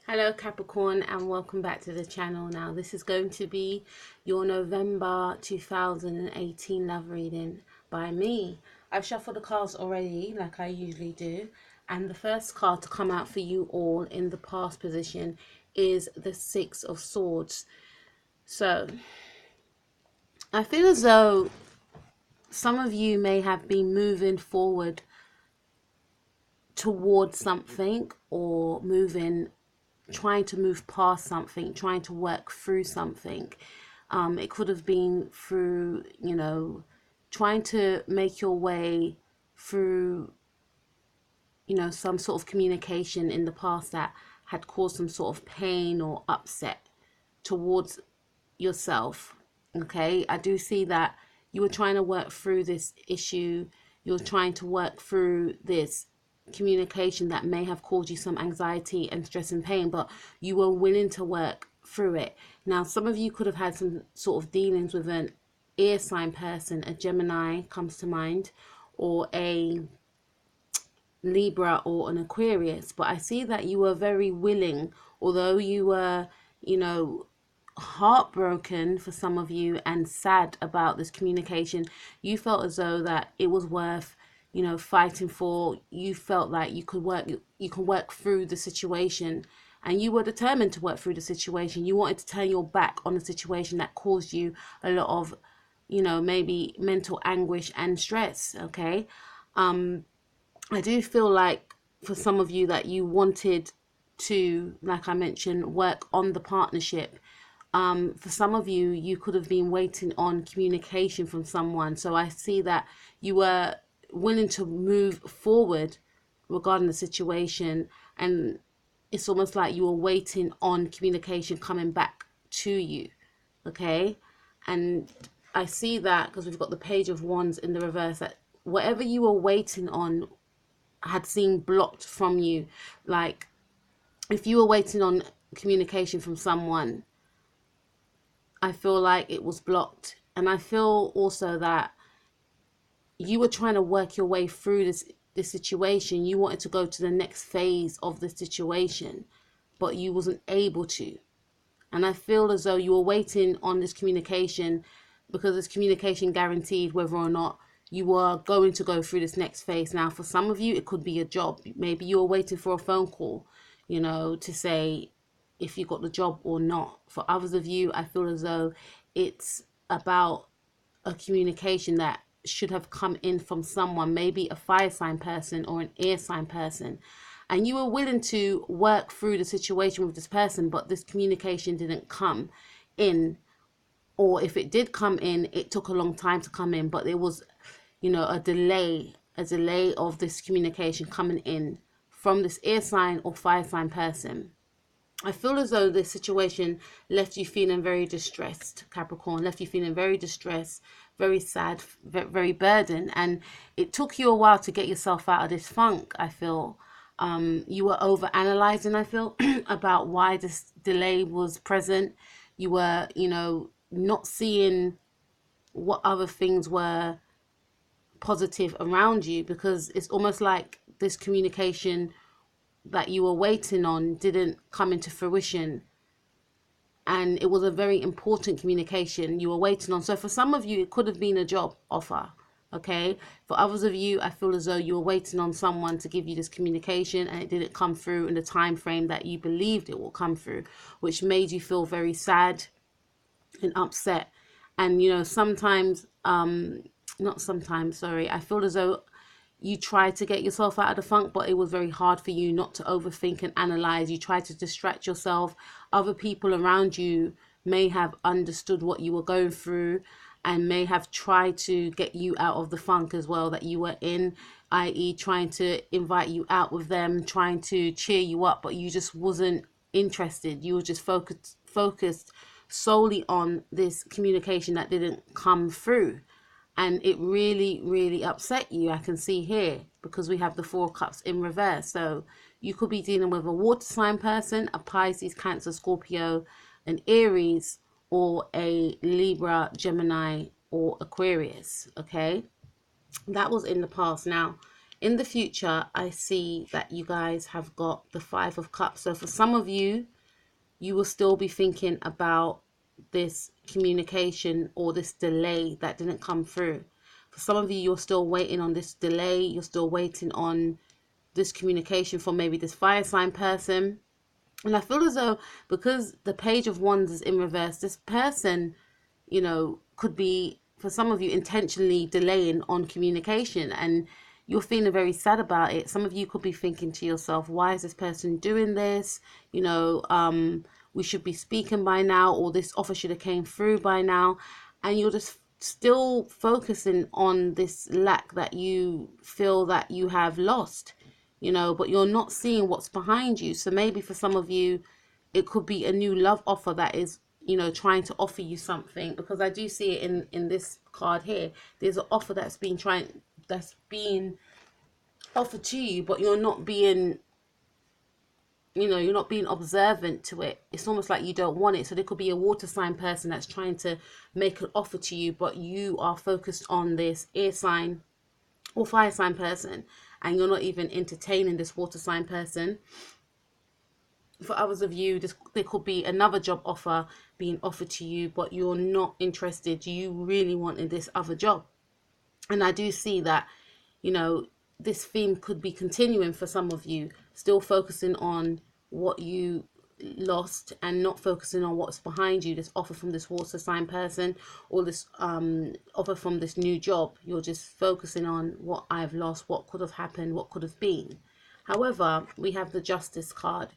Hello Capricorn, and welcome back to the channel. Now this is going to be your November 2018 love reading by me. I've shuffled the cards already like I usually do, and the first card to come out for you all in the past position is the Six of Swords. So I feel as though some of you may have been moving forward towards something, or trying to move past something, trying to work through something. It could have been through, trying to make your way through, some sort of communication in the past that had caused some sort of pain or upset towards yourself. Okay, I do see that you were trying to work through this issue. You're trying to work through this communication that may have caused you some anxiety and stress and pain, but you were willing to work through it. Now, some of you could have had some sort of dealings with an air sign person. A Gemini comes to mind, or a Libra or an Aquarius. But I see that you were very willing, although you were, heartbroken for some of you and sad about this communication. You felt as though that it was worth, fighting for. You felt like you can work through the situation, and you were determined to work through the situation. You wanted to turn your back on the situation that caused you a lot of, maybe mental anguish and stress. Okay. I do feel like for some of you that you wanted to, like I mentioned, work on the partnership. For some of you, you could have been waiting on communication from someone. So I see that you were willing to move forward regarding the situation, and it's almost like you were waiting on communication coming back to you. Okay. And I see that because we've got the Page of Wands in the reverse, that whatever you were waiting on had seemed blocked from you. Like, if you were waiting on communication from someone, I feel like it was blocked. And I feel also that you were trying to work your way through this situation. You wanted to go to the next phase of the situation, but you wasn't able to. And I feel as though you were waiting on this communication because this communication guaranteed whether or not you were going to go through this next phase. Now, for some of you, it could be a job. Maybe you were waiting for a phone call, to say if you got the job or not. For others of you, I feel as though it's about a communication that should have come in from someone, maybe a fire sign person or an air sign person. And you were willing to work through the situation with this person, but this communication didn't come in. Or if it did come in, it took a long time to come in, but there was, a delay of this communication coming in from this air sign or fire sign person. I feel as though this situation left you feeling very distressed, Capricorn, left you feeling very distressed, very sad, very burdened. And it took you a while to get yourself out of this funk, I feel. You were over analyzing, I feel, about why this delay was present. You were, not seeing what other things were positive around you, because it's almost like this communication that you were waiting on didn't come into fruition, and it was a very important communication you were waiting on. So for some of you, it could have been a job offer. Okay. For others of you, I feel as though you were waiting on someone to give you this communication, and it didn't come through in the time frame that you believed it will come through, which made you feel very sad and upset. And sometimes, not sometimes, sorry, I feel as though you tried to get yourself out of the funk, but it was very hard for you not to overthink and analyze. You tried to distract yourself. Other people around you may have understood what you were going through and may have tried to get you out of the funk as well that you were in, i.e. trying to invite you out with them, trying to cheer you up, but you just wasn't interested. You were just focused solely on this communication that didn't come through. And it really, really upset you, I can see here, because we have the Four of Cups in reverse. So you could be dealing with a water sign person, a Pisces, Cancer, Scorpio, an Aries, or a Libra, Gemini, or Aquarius. Okay, that was in the past. Now, in the future, I see that you guys have got the Five of Cups. So for some of you, you will still be thinking about this communication or this delay that didn't come through. For some of you, you're still waiting on this delay. You're still waiting on this communication from maybe this fire sign person. And I feel as though because the Page of Wands is in reverse, this person, could be, for some of you, intentionally delaying on communication, and you're feeling very sad about it. Some of you could be thinking to yourself, why is this person doing this? We should be speaking by now, or this offer should have came through by now. And you're just still focusing on this lack that you feel that you have lost, but you're not seeing what's behind you. So maybe for some of you, it could be a new love offer that is, trying to offer you something, because I do see it in this card here. There's an offer that's being offered to you, but you're not being observant to it. It's almost like you don't want it. So there could be a water sign person that's trying to make an offer to you, but you are focused on this air sign or fire sign person, and you're not even entertaining this water sign person. For others of you, there could be another job offer being offered to you, but you're not interested. You really wanted this other job. And I do see that, this theme could be continuing for some of you, still focusing on what you lost and not focusing on what's behind you. This offer from this water sign person, or this offer from this new job. You're just focusing on what I've lost, what could have happened, what could have been. However, we have the Justice card.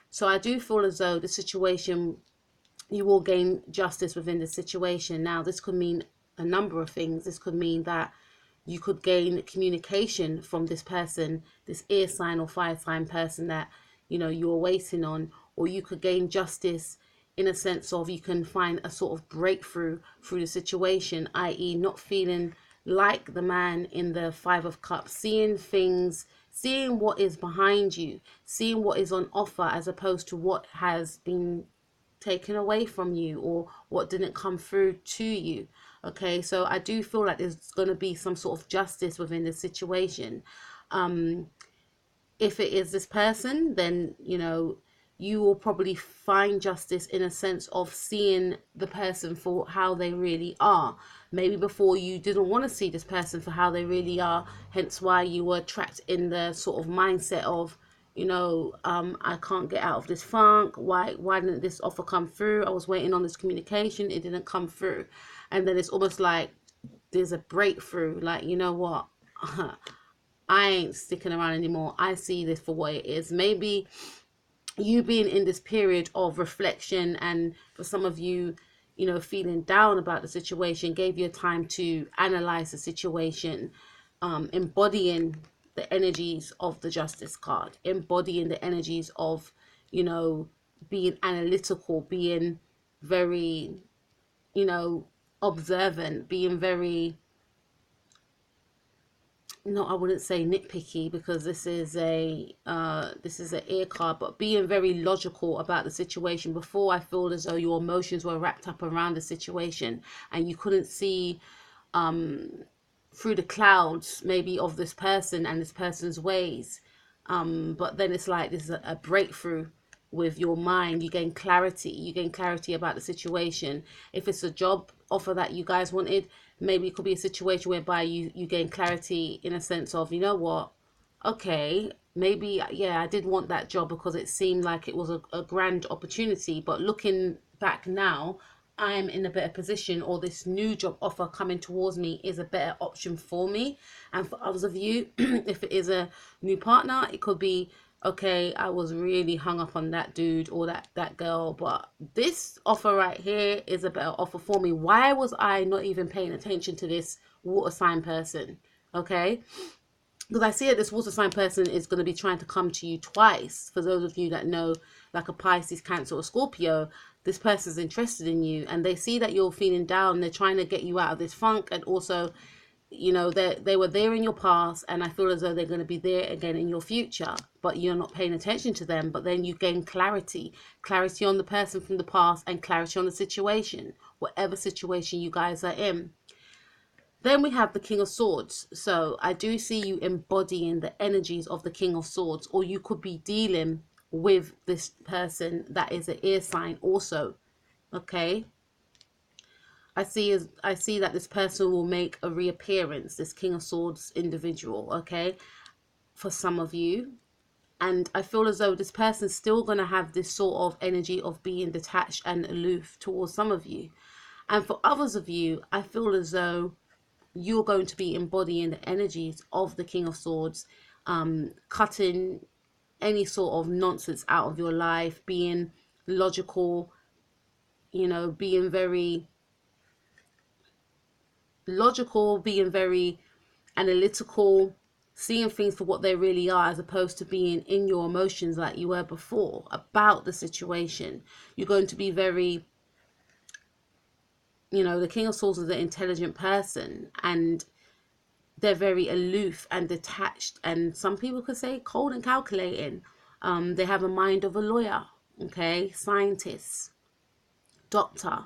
So I do feel as though the situation, you will gain justice within the situation. Now, this could mean a number of things. This could mean that you could gain communication from this person, this air sign or fire sign person that, you're waiting on, or you could gain justice in a sense of you can find a sort of breakthrough through the situation, i.e. not feeling like the man in the Five of Cups, seeing things, seeing what is behind you, seeing what is on offer, as opposed to what has been taken away from you or what didn't come through to you. Okay, so I do feel like there's going to be some sort of justice within the situation. If it is this person, then you will probably find justice in a sense of seeing the person for how they really are. Maybe before you didn't want to see this person for how they really are, hence why you were trapped in the sort of mindset of, I can't get out of this funk. Why didn't this offer come through? I was waiting on this communication, it didn't come through. And then it's almost like there's a breakthrough, like, you know what, I ain't sticking around anymore. I see this for what it is. Maybe you being in this period of reflection, and for some of you, feeling down about the situation, gave you time to analyze the situation, embodying the energies of the Justice card, embodying the energies of, being analytical, being very, observant, being very, no, I wouldn't say nitpicky, because this is an air card, but being very logical about the situation. Before, I feel as though your emotions were wrapped up around the situation and you couldn't see through the clouds maybe of this person and this person's ways. But then it's like there's a breakthrough with your mind. You gain clarity about the situation. If it's a job offer that you guys wanted, maybe it could be a situation whereby you gain clarity in a sense of, you know what, okay, maybe, yeah, I did want that job because it seemed like it was a grand opportunity, but looking back now, I'm in a better position, or this new job offer coming towards me is a better option for me. And for others of you, if it is a new partner, it could be, okay, I was really hung up on that dude or that girl, but this offer right here is a better offer for me. Why was I not even paying attention to this water sign person? Okay, because I see that this water sign person is going to be trying to come to you twice. For those of you that know, like a Pisces, Cancer, or Scorpio, this person is interested in you, and they see that you're feeling down. They're trying to get you out of this funk, and also, they were there in your past, and I feel as though they're going to be there again in your future, but you're not paying attention to them. But then you gain clarity on the person from the past, and clarity on the situation, whatever situation you guys are in. Then we have the King of Swords. So I do see you embodying the energies of the King of Swords, or you could be dealing with this person that is an air sign also. Okay. I see that this person will make a reappearance, this King of Swords individual, okay, for some of you. And I feel as though this person's still going to have this sort of energy of being detached and aloof towards some of you. And for others of you, I feel as though you're going to be embodying the energies of the King of Swords, cutting any sort of nonsense out of your life, being logical, being very logical, being very analytical, seeing things for what they really are, as opposed to being in your emotions like you were before about the situation. You're going to be very, the King of Swords is an intelligent person, and they're very aloof and detached, and some people could say cold and calculating. They have a mind of a lawyer, okay, scientist, doctor.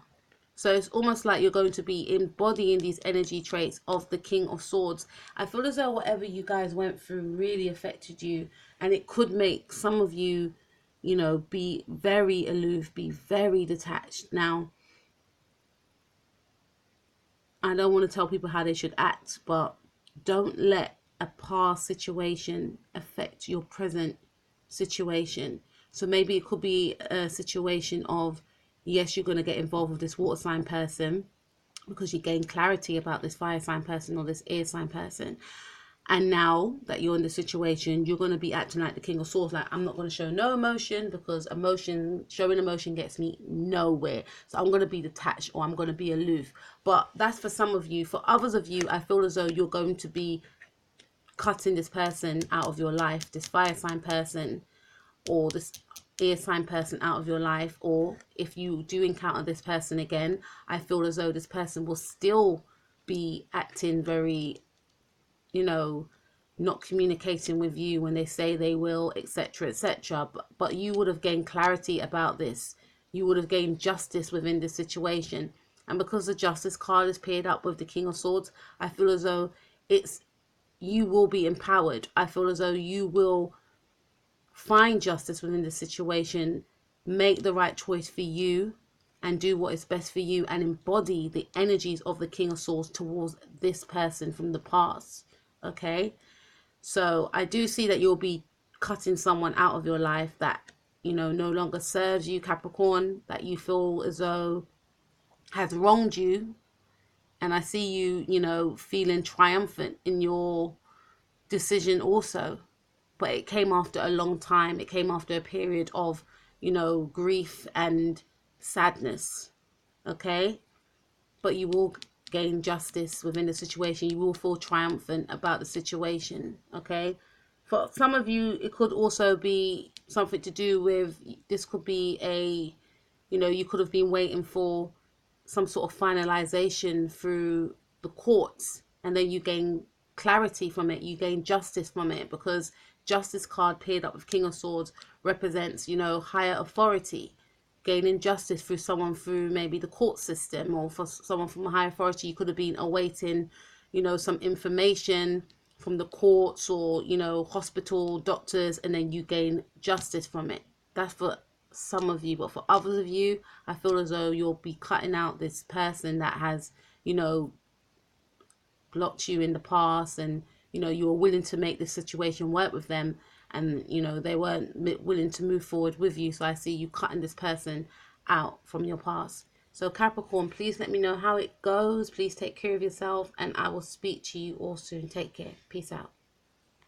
So it's almost like you're going to be embodying these energy traits of the King of Swords. I feel as though whatever you guys went through really affected you, and it could make some of you, be very aloof, be very detached. Now, I don't want to tell people how they should act, but don't let a past situation affect your present situation. So maybe it could be a situation of, yes, you're going to get involved with this water sign person because you gain clarity about this fire sign person or this air sign person. And now that you're in the situation, you're going to be acting like the King of Swords. Like, I'm not going to show no emotion, because showing emotion gets me nowhere. So I'm going to be detached, or I'm going to be aloof. But that's for some of you. For others of you, I feel as though you're going to be cutting this person out of your life, this fire sign person or this air sign person out of your life. Or if you do encounter this person again, I feel as though this person will still be acting very, not communicating with you when they say they will, etc., etc. But you would have gained clarity about this. You would have gained justice within this situation. And because the justice card is paired up with the King of Swords, I feel as though you will be empowered. I feel as though you will find justice within the situation, make the right choice for you, and do what is best for you, and embody the energies of the King of Swords towards this person from the past. Okay, so I do see that you'll be cutting someone out of your life that, no longer serves you, Capricorn, that you feel as though has wronged you. And I see you, feeling triumphant in your decision also. But it came after a long time. It came after a period of, grief and sadness. Okay? But you will gain justice within the situation. You will feel triumphant about the situation. Okay? For some of you, it could also be something to do with, this could be you could have been waiting for some sort of finalization through the courts, and then you gain clarity from it, you gain justice from it, because justice card paired up with King of Swords represents, higher authority, gaining justice through someone through maybe the court system, or for someone from a higher authority, you could have been awaiting, some information from the courts or, hospital doctors, and then you gain justice from it. That's for some of you. But for others of you, I feel as though you'll be cutting out this person that has, blocked you in the past, and, you were willing to make this situation work with them, and, they weren't willing to move forward with you. So I see you cutting this person out from your past. So Capricorn, please let me know how it goes. Please take care of yourself, and I will speak to you all soon. Take care. Peace out.